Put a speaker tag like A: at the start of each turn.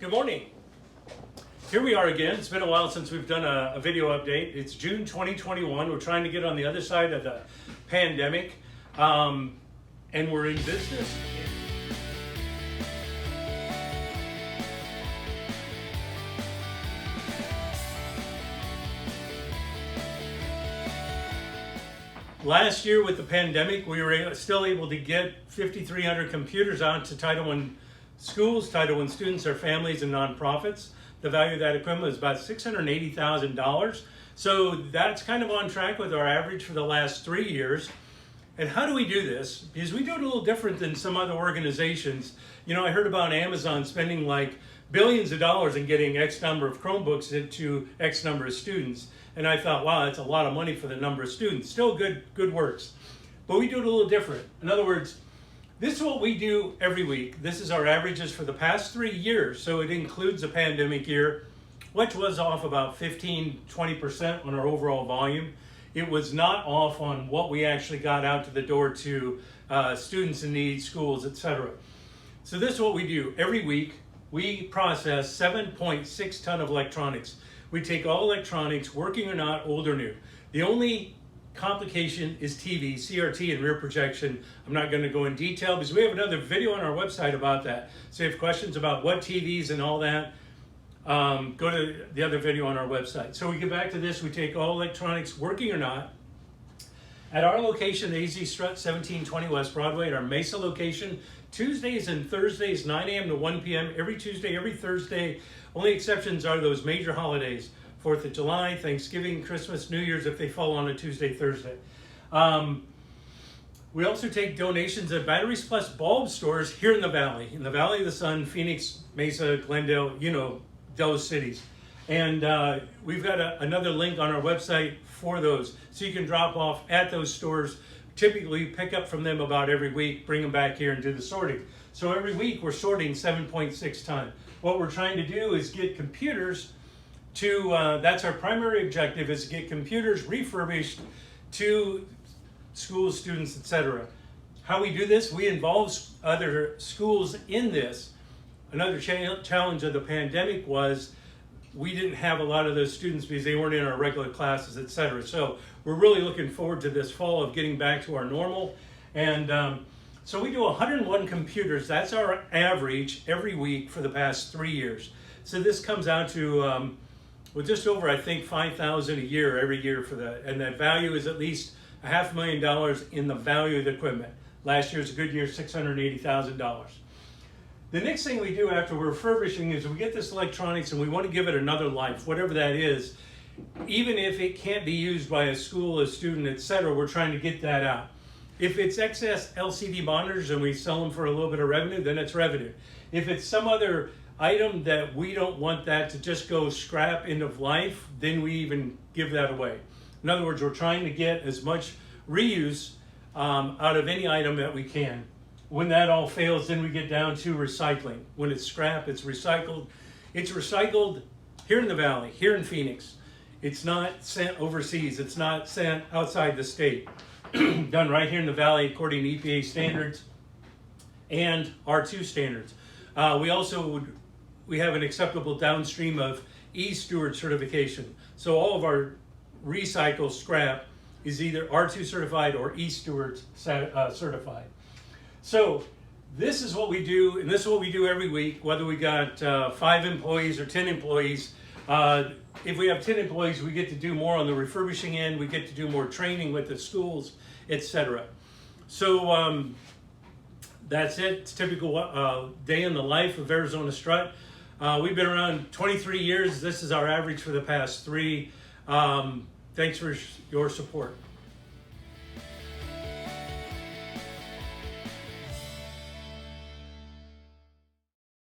A: Good morning. Here we are again. It's been a while since we've done a video update. It's June 2021. We're trying to get on the other side of the pandemic, and we're in business. Last year with the pandemic, we were still able to get 5,300 computers out to Title I schools, Title I students, their families, and nonprofits. The value of that equipment is about $680,000. So that's kind of on track with our average for the last 3 years. And how do we do this? Because we do it a little different than some other organizations. You know, I heard about Amazon spending like billions of dollars in getting X number of Chromebooks into X number of students. And I thought, wow, that's a lot of money for the number of students. Still good works. But we do it a little different. In other words, this is what we do every week. This is our averages for the past 3 years. So it includes a pandemic year, which was off about 15-20% on our overall volume. It was not off on what we actually got out to the door to students in need, schools, etc. So this is what we do. Every week, we process 7.6 ton of electronics. We take all electronics, working or not, old or new. The only complication is TV, CRT, and rear projection. I'm not going to go in detail because we have another video on our website about that. So if you have questions about what TVs and all that, go to the other video on our website. So we get back to this. We take all electronics, working or not. At our location, AZ StRUT 1720 West Broadway, at our Mesa location, Tuesdays and Thursdays, 9 a.m. to 1 p.m. every Tuesday, every Thursday. Only exceptions are those major holidays, 4th of July, Thanksgiving, Christmas, New Year's, if they fall on a Tuesday, Thursday. We also take donations at Batteries Plus bulb stores here in the Valley of the Sun, Phoenix, Mesa, Glendale, you know, those cities. And we've got another link on our website for those. So you can drop off at those stores. Typically pick up from them about every week, bring them back here and do the sorting. So every week we're sorting 7.6 ton. What we're trying to do is get computers to, that's our primary objective, is to get computers refurbished to schools, students, etc. How we do this, we involve other schools in this. Another challenge of the pandemic was we didn't have a lot of those students because they weren't in our regular classes, etc. So we're really looking forward to this fall of getting back to our normal. And so we do 101 computers. That's our average every week for the past 3 years. So this comes out to, well, just over, I think, $5,000 a year every year for that. And that value is at least $500,000 in the value of the equipment. Last year's a good year, $680,000. The next thing we do after we're refurbishing is we get this electronics and we want to give it another life, whatever that is. Even if it can't be used by a school, a student, etc., we're trying to get that out. If it's excess LCD monitors and we sell them for a little bit of revenue, then it's revenue. If it's some other item that we don't want that to just go scrap end of life, then we even give that away. In other words, we're trying to get as much reuse out of any item that we can. When that all fails, then we get down to recycling. When it's scrap, it's recycled. It's recycled here in the Valley, here in Phoenix. It's not sent overseas. It's not sent outside the state. Done right here in the Valley according to EPA standards and R2 standards. We have an acceptable downstream of AZ StRUT certification. So all of our recycled scrap is either R2 certified or AZ StRUT certified. So this is what we do, and this is what we do every week, whether we got 5 employees or 10 employees. If we have 10 employees, we get to do more on the refurbishing end, we get to do more training with the schools, etc. So that's it. It's a typical day in the life of Arizona Strut. We've been around 23 years. This is our average for the past 3. Thanks for your support.